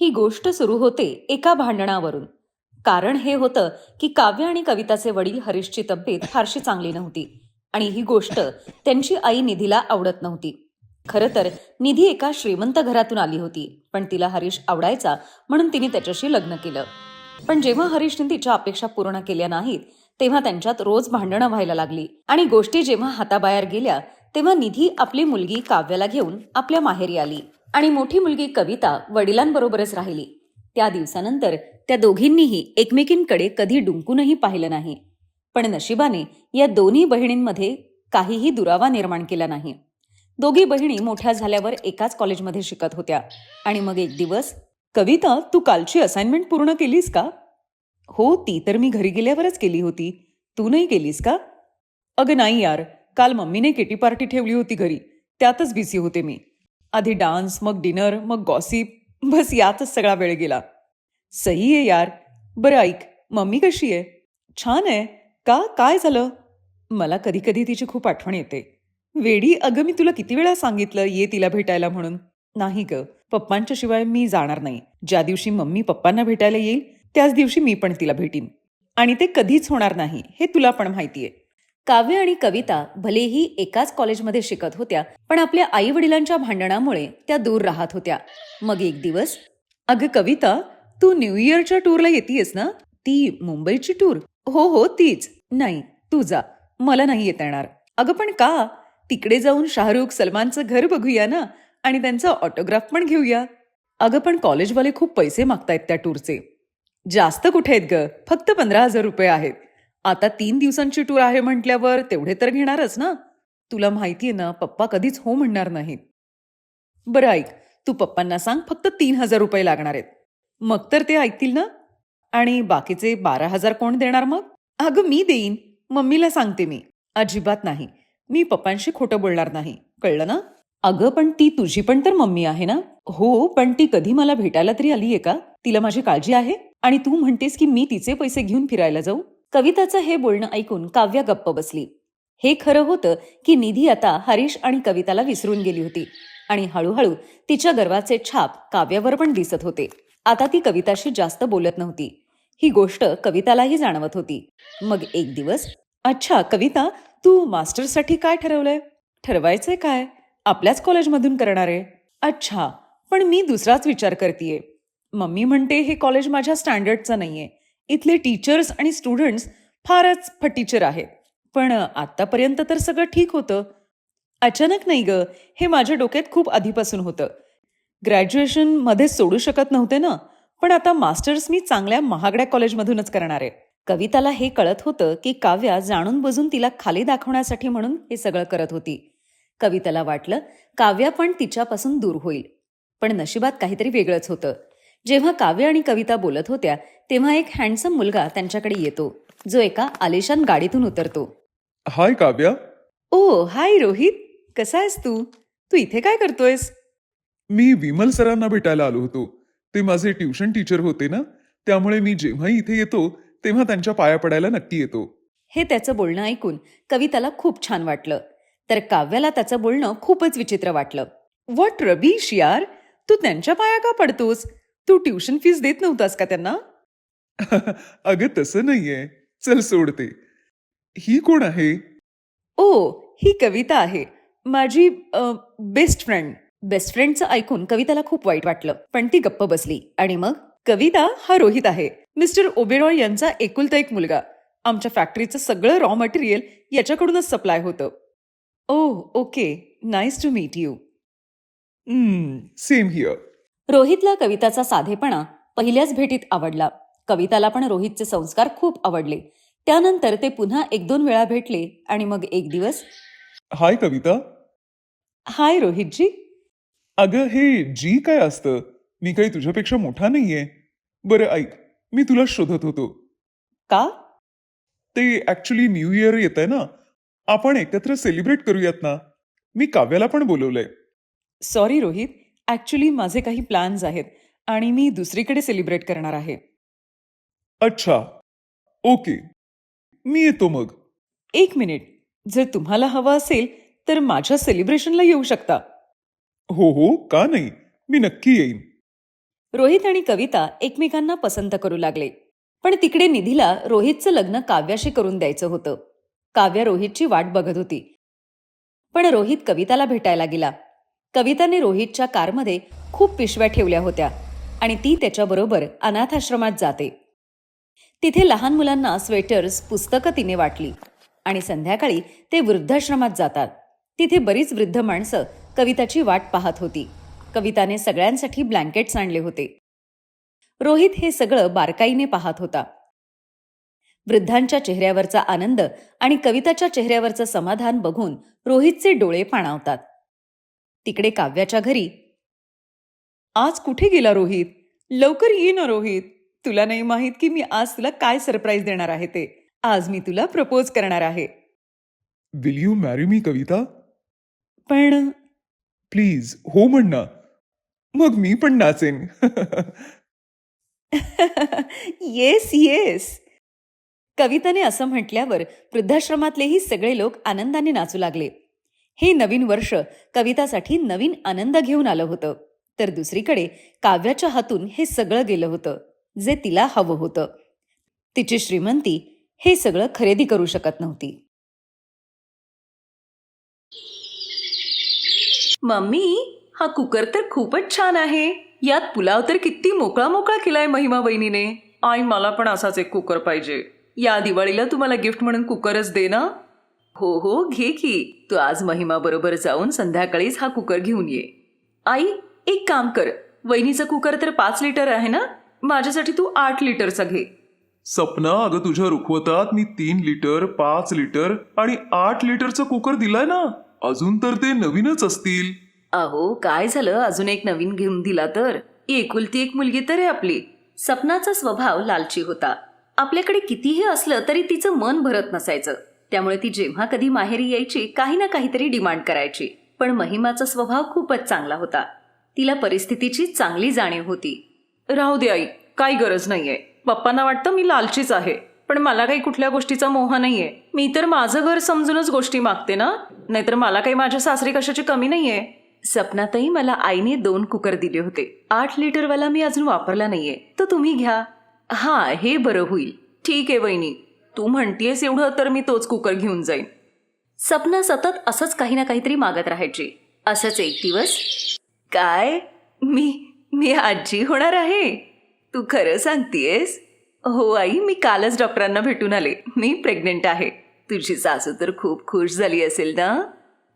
ही गोष्ट सुरू होते एका भांडणावरून. कारण हे होतं की काव्य आणि कविताचे वडील हरीशची तब्येत फारशी चांगली नव्हती आणि ही गोष्ट त्यांची आई निधीला आवडत नव्हती. खरं तर निधी एका श्रीमंत घरातून आली होती, पण तिला हरीश आवडायचा म्हणून तिने त्याच्याशी लग्न केलं. पण जेव्हा हरीशने तिच्या अपेक्षा पूर्ण केल्या नाहीत तेव्हा त्यांच्यात रोज भांडणं व्हायला लागली आणि गोष्टी जेव्हा हाताबाहेर गेल्या तेव्हा निधी आपली मुलगी काव्याला घेऊन आपल्या माहेरी आली आणि मोठी मुलगी कविता वडिलांबरोबरच राहिली. त्या दिवसानंतर त्या दोघींनीही एकमेकींकडे कधी डुंकूनही पाहिलं नाही. पण नशिबाने या दोन्ही बहिणींमध्ये काहीही दुरावा निर्माण केला नाही. दोघी बहिणी मोठ्या झाल्यावर एकाच कॉलेजमध्ये शिकत होत्या आणि मग एक दिवस, कविता, तू कालची असाइनमेंट पूर्ण केलीस का? हो, ती तर मी घरी गेल्यावरच केली होती. तू नाही केलीस का? अगं नाही यार, काल मम्मीने किटी पार्टी ठेवली होती घरी, त्यातच बिझी होते मी. आधी डान्स, मग डिनर, मग गॉसिप, बस यातच सगळा वेळ गेला. सही आहे यार. बरं ऐक, मम्मी कशी आहे? छान आहे. का, काय झालं? मला कधी कधी तिची खूप आठवण येते. वेडी, अगं मी तुला किती वेळा सांगितलं ये तिला भेटायला म्हणून. नाही ग, पप्पांच्या शिवाय मी जाणार नाही. ज्या दिवशी मम्मी पप्पांना भेटायला येईल त्याच दिवशी मी पण तिला भेटीन. आणि ते कधीच होणार नाही हे तुला पण माहितीये. काव्य आणि कविता भलेही एकाच कॉलेजमध्ये शिकत होत्या, पण आपल्या आई वडिलांच्या भांडणामुळे त्या दूर राहत होत्या. मग एक दिवस, अगं कविता, तू न्यू इयरच्या टूरला येतेयस ना? ती मुंबईची टूर? हो हो तीच. नाही, तू जा, मला नाही येता येणार. अगं पण का? तिकडे जाऊन शाहरुख सलमानचं घर बघूया ना आणि त्यांचा ऑटोग्राफ पण घेऊया. अगं पण कॉलेजवाले खूप पैसे मागतायत त्या टूरचे. जास्त कुठे आहेत ग, फक्त 15,000 रुपये आहेत. आता 3 दिवसांची टूर आहे म्हटल्यावर तेवढे तर घेणारच ना. तुला माहितीये ना, पप्पा कधीच हो म्हणणार नाहीत. बरं ऐक, तू पप्पांना सांग फक्त 3,000 रुपये लागणार आहेत. मग तर ते ऐकतील ना. आणि बाकीचे 12,000 कोण देणार मग? अगं मी देईन, मम्मीला सांगते मी. अजिबात नाही, मी पप्पांशी खोटं बोलणार नाही, कळलं ना? अगं पण ती तुझी पण तर मम्मी आहे ना? हो, पण ती कधी मला भेटायला तरी आलीये का? तिला माझी काळजी आहे? आणि तू म्हणतेस की मी तिचे पैसे घेऊन फिरायला जाऊ? कविताचं हे बोलणं ऐकून काव्या गप्प बसली. हे खरं होतं की निधी आता हरीश आणि कविताला विसरून गेली होती आणि हळूहळू तिच्या गर्वाचे छाप काव्यावर पण दिसत होते. आता ती कविताशी जास्त बोलत नव्हती. ही गोष्ट कवितालाही जाणवत होती. मग एक दिवस, अच्छा कविता, तू मास्टर्ससाठी काय ठरवलंय? ठरवायचंय काय? आपल्याच कॉलेजमधून करणार आहे? अच्छा, पण मी दुसराच विचार करतीये. मम्मी म्हणते हे कॉलेज माझ्या स्टँडर्डचं नाहीये. इथले टीचर्स आणि स्टुडंट्स फारच फटीचर आहेत. पण आतापर्यंत तर सगळं ठीक होतं. अचानक नाही ग, हे माझ्या डोक्यात खूप आधीपासून होतं. ग्रॅज्युएशन मध्येच सोडू शकत नव्हते ना, पण आता मास्टर्स मी चांगल्या महागड्या कॉलेजमधूनच करणार आहे. कविताला हे कळत होतं की काव्या जाणून बुजून तिला खाली दाखवण्यासाठी म्हणून हे सगळं करत होती. कविताला वाटलं काव्या पण तिच्यापासून दूर होईल. पण नशिबात काहीतरी वेगळंच होतं. जेव्हा काव्य आणि कविता बोलत होत्या तेव्हा एक हँडसम मुलगा त्यांच्याकडे येतो, जो एका आलिशान गाडीतून उतरतो. हाय काव्या. ओ हाय रोहित, कसा आहेस तू? तू इथे काय करतोयस? मी विमल सरांना भेटायला आलो होतो. ते माझे ट्युशन टीचर होते ना, त्यामुळे मी जेव्हाही इथे येतो तेव्हा त्यांच्या पाया पडायला नक्की येतो. हे त्याचं बोलणं ऐकून कविताला खूप छान वाटलं, तर काव्याला त्याचं बोलणं खूपच विचित्र वाटलं. व्हॉट रबीश यार, तू त्यांच्या पाया का पडतोस? तू ट्युशन फीस देत नव्हतास का त्यांना? अगं तसं नाहीये. चल सोडते. ही कोण आहे? ओ, ही कविता आहे, माझी बेस्ट फ्रेंड. बेस्ट फ्रेंडचं ऐकून कविताला खूप वाईट वाटलं, पण ती गप्प बसली. आणि मग, कविता, हा रोहित आहे, मिस्टर ओबेरॉय यांचा एकुलता एक मुलगा. आमच्या फॅक्टरीचं सगळं रॉ मटेरियल याच्याकडूनच सप्लाय होतं. Oh okay, nice to meet you. Same here. रोहितला कविताचा साधेपणा पहिल्याच भेटीत आवडला. कविताला पण रोहितचे संस्कार खूप आवडले. त्यानंतर ते पुन्हा 1-2 वेळा भेटले आणि मग एक दिवस, हाय कविता. हाय रोहितजी. अगं हे जी काय असतं? मी काही तुझ्यापेक्षा मोठा नाहीये. बरं ऐक, मी तुला शोधत होतो. का? ते ऍक्च्युली न्यू इयर येत आहे ना, आपण एकत्र सेलिब्रेट करूयात ना. मी काव्याला पण बोलवलंय. सॉरी रोहित, ॲक्च्युली माझे काही प्लॅन्स आहेत आणि मी दुसरीकडे सेलिब्रेट करणार आहे. अच्छा, ओके, मी येतो मग. एक मिनिट, जर तुम्हाला हवं असेल तर माझ्या सेलिब्रेशनला येऊ शकता. हो हो, का नाही, मी नक्की येईन. रोहित आणि कविता एकमेकांना पसंत करू लागले. पण तिकडे निधीला रोहितचं लग्न काव्याशी करून द्यायचं होतं. काव्या रोहितची वाट बघत होती. पण रोहित कविताला भेटायला गेला. कविताने रोहितच्या कारमध्ये खूप पिशव्या ठेवल्या होत्या आणि ती त्याच्याबरोबर अनाथाश्रमात जाते. तिथे लहान मुलांना स्वेटर्स, पुस्तकं तिने वाटली आणि संध्याकाळी ते वृद्धाश्रमात जातात. तिथे बरीच वृद्ध माणसं कविताची वाट पाहत होती. कविताने सगळ्यांसाठी ब्लँकेट्स आणले होते. रोहित हे सगळं बारकाईने पाहत होता. वृद्धांच्या चेहऱ्यावरचा आनंद आणि कविताच्या चेहऱ्यावरचं समाधान बघून रोहितचे डोळे पाणावतात. तिकडे काव्याच्या घरी, आज कुठे गेला रोहित? लवकर ये ना रोहित. तुला नाही माहित की मी आज तुला काय सरप्राईज देणार आहे ते. आज मी तुला प्रपोज करणार आहे. विल यू मॅरी मी कविता? पण प्लीज हो म्हण ना. मग मी पण नाचेन. Yes yes. कविताने असं म्हटल्यावर वृद्धाश्रमातलेही सगळे लोक आनंदाने नाचू लागले. हे नवीन वर्ष कवितासाठी नवीन आनंद घेऊन आलं होतं. तर दुसरीकडे काव्याच्या हातून हे सगळं गेलं होतं जे तिला हवं होतं. तिची श्रीमंती हे सगळं खरेदी करू शकत नव्हती. मम्मी, हा कुकर तर खूपच छान आहे. यात पुलाव तर किती मोकळा मोकळा केलाय महिमा वहिनीने. आई, मला पण असाच एक कुकर पाहिजे. या दिवाळीला तुम्हाला गिफ्ट म्हणून कुकरच दे ना. हो हो, घे की. तू आज महिमा बरोबर जाऊन संध्याकाळीच हा कुकर घेऊन ये. आई, एक काम कर, वहिनीचा कुकर तर 5 लिटर आहे ना, माझ्यासाठी तू 8 लिटरचा घे. सपना, अगं तुझ्या रुखवतात मी 3 लिटर, 5 लिटर आणि 8 लिटरचं कुकर दिलाय ना. अजून तर ते नवीनच असतील. अहो, काय झालं, अजून एक नवीन घेऊन दिला तर? एकुलती एक मुलगी तर आहे आपली. सपनाचा स्वभाव लालची होता. आपल्याकडे कितीही असलं तरी तिचं मन भरत नसायचं. त्यामुळे ती जेव्हा कधी माहेरी यायची काही ना काहीतरी डिमांड करायची. पण महिमाचा स्वभाव खूपच चांगला होता. तिला परिस्थितीची चांगली जाणीव होती. राहू दे आई, काही गरज नाहीये. पप्पांना वाटतं मी लालचीच आहे, पण मला काही कुठल्या गोष्टीचा मोह नाहीये. मी तर माझं घर समजूनच गोष्टी मागते ना, नाहीतर मला काही माझ्या सासरी कशाची कमी नाहीये. सपनातही मला आईने 2 कुकर दिले होते. 8 लिटरवाला मी अजून वापरला नाहीये, तर तुम्ही घ्या. हा, हे बरं होईल. ठीक आहे वहिनी, तू म्हणतीयस एवढं तर मी तोच कुकर घेऊन जाईन. सपना सतत असंच काही ना काहीतरी मागत राहायची. असंच एक दिवस, काय मी आजी होणार आहे? तू खरं सांगतेस? हो आई, मी कालच डॉक्टरांना भेटून आले. मी प्रेग्नेंट आहे. तुझी सासू तर खूप खुश झाली असेल ना?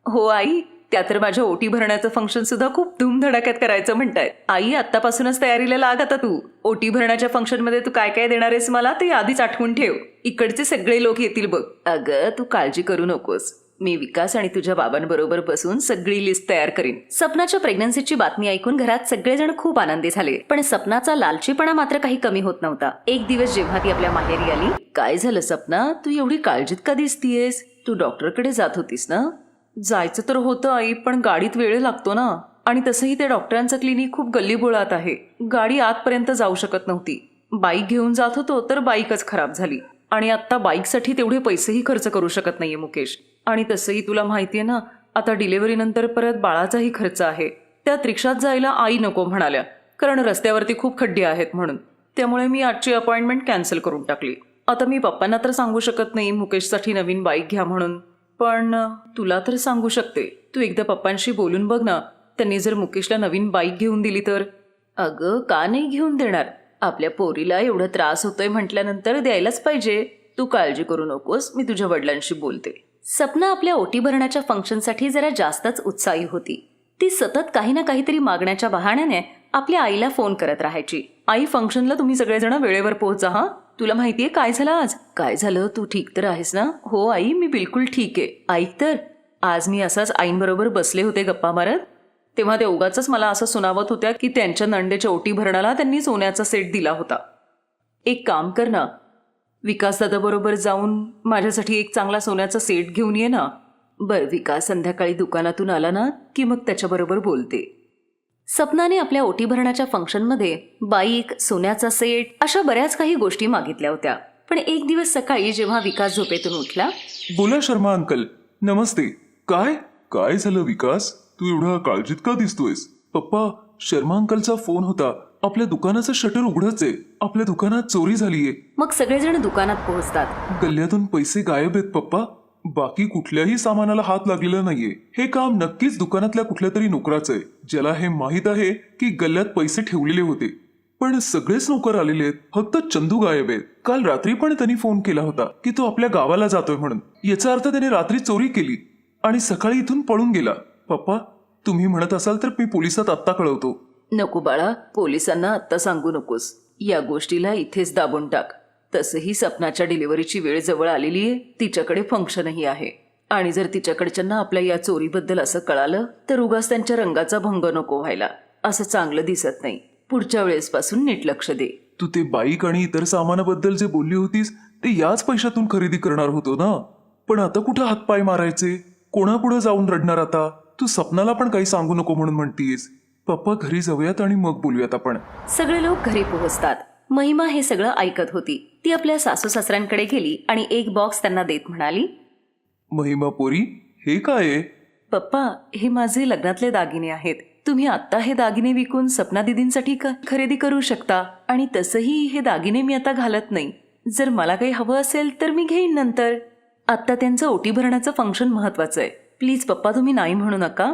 हो आई, त्या तर माझ्या ओटी भरण्याचं फंक्शन सुद्धा खूप धूमधडाक्यात करायचं म्हणतायत. आई, आत्तापासूनच तयारीला लाग आता तू. ओटी भरण्याच्या फंक्शनमध्ये तू काय काय देणार आहेस मला ते आधीच आठवून ठेव. इकडचे सगळे लोक येतील बघ. अगं, तू काळजी करू नकोस. मी विकास आणि तुझ्या बाबांबरोबर बसून सगळी लिस्ट तयार करीन. सपनाच्या प्रेग्नन्सीची बातमी ऐकून घरात सगळेजण खूप आनंदी झाले. पण सपनाचा लालचीपणा मात्र काही कमी होत नव्हता. एक दिवस जेव्हा ती आपल्या माहेरी आली, काय झालं सपना, तू एवढी काळजीत का दिसतीयस? तू डॉक्टरकडे जात होतीस ना? जायचं तर होतं आई, पण गाडीत वेळ लागतो ना. आणि तसंही ते डॉक्टरांचं क्लिनिक खूप गल्लीबोळात आहे. गाडी आतपर्यंत जाऊ शकत नव्हती. बाईक घेऊन जात होतो तर बाईकच खराब झाली. आणि आत्ता बाईकसाठी तेवढे पैसेही खर्च करू शकत नाहीये मुकेश. आणि तसंही तुला माहितीये ना, आता डिलिव्हरी नंतर परत बाळाचाही खर्च आहे. त्यात रिक्षात जायला आई नको म्हणाल्या, कारण रस्त्यावरती खूप खड्डे आहेत म्हणून. त्यामुळे मी आजची अपॉइंटमेंट कॅन्सल करून टाकली. आता मी पप्पांना तर सांगू शकत नाही मुकेशसाठी नवीन बाईक घ्या म्हणून, पण तुला तर सांगू शकते. तू एकदा पप्पांशी बोलून बघ ना, त्यांनी जर मुकेशला नवीन बाईक घेऊन दिली तर. अगं, का नाही घेऊन देणार? आपल्या पोरीला एवढा त्रास होतोय म्हटल्यानंतर द्यायलाच पाहिजे. तू काळजी करू नकोस, मी तुझ्या वडिलांशी बोलते. सपना आपल्या ओटी भरण्याच्या फंक्शनसाठी जरा जास्तच उत्साही होती. ती सतत काही ना काहीतरी मागण्याच्या बहाण्याने आपल्या आईला फोन करत राहायची. आई, फंक्शनला तुम्ही सगळेजण वेळेवर पोहोचा हा. तुला माहितीये काय झालं आज? काय झालं, तू ठीक तर आहेस ना? हो आई, मी बिलकुल ठीक आहे. ऐक तर, आज मी असाच आईंबरोबर बसले होते गप्पा मारत, तेव्हा ते उगाचच मला असं सुनावत होत्या की त्यांच्या नंदेच्या ओटी भरणाला त्यांनी सोन्याचा सेट दिला होता. एक काम कर ना, विकास दादाबरोबर जाऊन माझ्यासाठी एक चांगला सोन्याचा सेट घेऊन ये ना. बरं, विकास संध्याकाळी दुकानातून आला ना की मग त्याच्याबरोबर बोलते. सपनाने आपल्या ओटी भरण्याच्या फंक्शनमध्ये बाईक, सोन्याचा सेट अशा बऱ्याच काही गोष्टी मागितल्या होत्या. पण एक दिवस सकाळी जेव्हा विकास झोपेतून उठला, बोला शर्मा अंकल. नमस्ते. काय झालं विकास, तू एवढा काळजीत का दिसतोयस? पप्पा, शर्मा अंकलचा फोन होता. आपल्या दुकानाचं शटर उघडच आहे. आपल्या दुकानात चोरी झालीये. मग सगळेजण दुकानात पोहोचतात. गल्ल्यातून पैसे गायब आहेत पप्पा. बाकी कुठल्याही सामानाला हात लागलेला नाहीये. हे काम नक्कीच दुकानातल्या कुठल्या तरी नोकराचं आहे, ज्याला हे माहित आहे की गल्ल्यात पैसे ठेवलेले होते. पण सगळेच नोकर आलेले आहेत, फक्त चंदू गायब आहेत. काल रात्री पण त्यांनी फोन केला होता की तो आपल्या गावाला जातोय म्हणून. याचा अर्थ त्याने रात्री चोरी केली आणि सकाळी इथून पळून गेला. पप्पा, तुम्ही म्हणत असाल तर मी पोलिसात आत्ता कळवतो. नको बाळा, पोलिसांना आत्ता सांगू नकोस. या गोष्टीला इथेच दाबून टाक. तसंही सपनाच्या डिलिव्हरीची वेळ जवळ आलेली आहे. तिच्याकडे फंक्शनही आहे आणि जर तिच्याकडच्यांना आपल्या या चोरीबद्दल असं कळालं तर उगाच त्यांच्या रंगाचा भंग नको व्हायला. असं चांगलं दिसत नाही. पुढच्या वेळेसपासून नीट लक्ष दे. तू ते बाईक आणि इतर सामानाबद्दल जे बोलली होतीस ते याच पैशातून खरेदी करणार होतो ना. पण आता कुठं हातपाय मारायचे? कोणापुढं जाऊन रडणार आता? तू सपनाला पण काही सांगू नको म्हणून म्हणतीयस. पप्पा, घरी जाऊयात आणि मग बोलूयात आपण. सगळे लोक घरी पोहोचतात. महिमा हे सगळं ऐकत होती. ती आपल्या सासू सासऱ्यांकडे गेली आणि एक बॉक्स त्यांना देत म्हणाली, महिमा पोरी, हे काय आहे? पप्पा, हे माझे लग्नातले दागिने आहेत. तुम्ही आत्ता हे दागिने विकून सपना दिदींसाठी खरेदी करू शकता. आणि तसंही हे दागिने मी आता घालत नाही. जर मला काही हवं असेल तर मी घेईन नंतर. आत्ता त्यांचं ओटी भरण्याचं फंक्शन महत्वाचं आहे. प्लीज पप्पा, तुम्ही नाही म्हणू नका.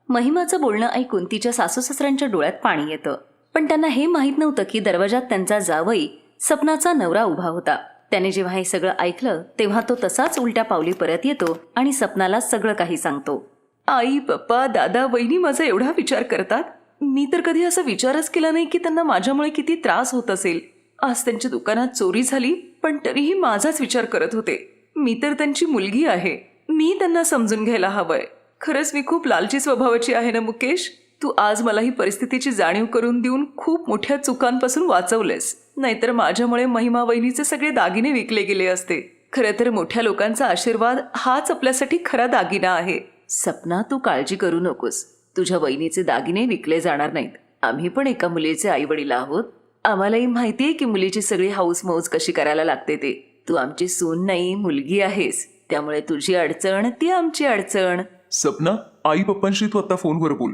महिमाचं बोलणं ऐकून तिच्या सासू सासऱ्यांच्या डोळ्यात पाणी येतं. पण त्यांना हे माहीत नव्हतं की दरवाजात त्यांचा जावई सपनाचा नवरा उभा होता. त्याने जेव्हा हे सगळं ऐकलं तेव्हा तो तसाच उलट्या पावली परत येतो आणि सपनाला सगळं काही सांगतो. आई, पप्पा, दादा, वहिनी माझा एवढा विचार करतात. मी तर कधी असा विचारच केला नाही की त्यांना माझ्यामुळे किती त्रास होत असेल. आज त्यांच्या दुकानात चोरी झाली पण तरीही माझाच विचार करत होते. मी तर त्यांची मुलगी आहे. मी त्यांना समजून घ्यायला हवंय. खरंच मी खूप लालची स्वभावाची आहे ना मुकेश. तू आज मला ही परिस्थितीची जाणीव करून देऊन खूप मोठ्या चुकांपासून वाचवलेस. नाहीतर माझ्यामुळे महिमा वहिनीचे सगळे दागिने विकले गेले असते. खरं तर मोठ्या लोकांचा आशीर्वाद हाच आपल्यासाठी खरा दागिना आहे. सपना, तू काळजी करू नकोस. तुझ्या वहिनीचे दागिने विकले जाणार नाहीत. आम्ही पण एका मुलीचे आई वडील आहोत. आम्हालाही माहितीये की मुलीची सगळी हौस मौज कशी करायला लागते ते. तू आमची सून नाही, मुलगी आहेस. त्यामुळे तुझी अडचण ती आमची अडचण. सपना, आई पप्पांशी तू आता फोनवर बोल.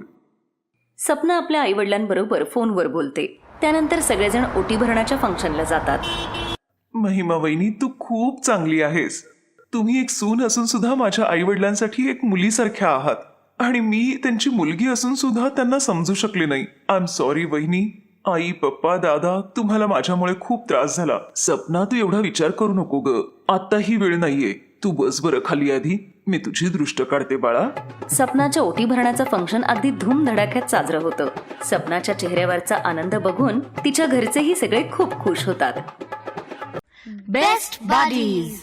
सपना आपल्या आईवडिलांबरोबर फोनवर बोलते. त्यानंतर सगळेजण ओटी भरण्याच्या फंक्शनला जातात. महिमा वहिनी, तू खूप चांगली आहेस. तुम्ही एक सून असून सुद्धा माझ्या आई वडिलांसाठी एक मुलीसारख्या आहात. आणि मी त्यांची मुलगी असून सुद्धा त्यांना समजू शकले नाही. आय एम सॉरी वहिनी. आई, पप्पा, दादा, तुम्हाला माझ्यामुळे खूप त्रास झाला. सपना, तू एवढा विचार करू नको ग. आता ही वेळ नाहीये. तू बस बरं खाली आधी. मी तुझी दृष्ट काढते बाळा. सपनाच्या ओटी भरण्याचं फंक्शन अगदी धूमधडाक्यात साजरं होतं. सपनाच्या चेहऱ्यावरचा आनंद बघून तिच्या घरचेही सगळे खूप खुश होतात. Best buddies.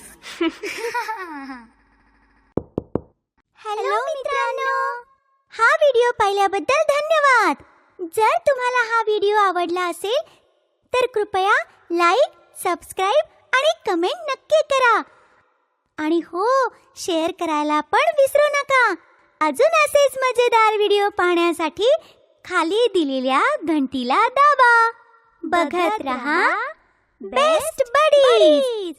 हॅलो मित्रांनो, हा व्हिडिओ पाहिल्याबद्दल धन्यवाद. जर तुम्हाला हा व्हिडिओ आवडला असेल तर कृपया लाईक, सबस्क्राईब आणि कमेंट नक्की करा. आणि हो, शेअर करायला पण विसरू नका. अजून असेच मजेदार व्हिडिओ पाहण्यासाठी खाली दिलेल्या घंटीला दाबा. बघत रहा बेस्ट बडीज.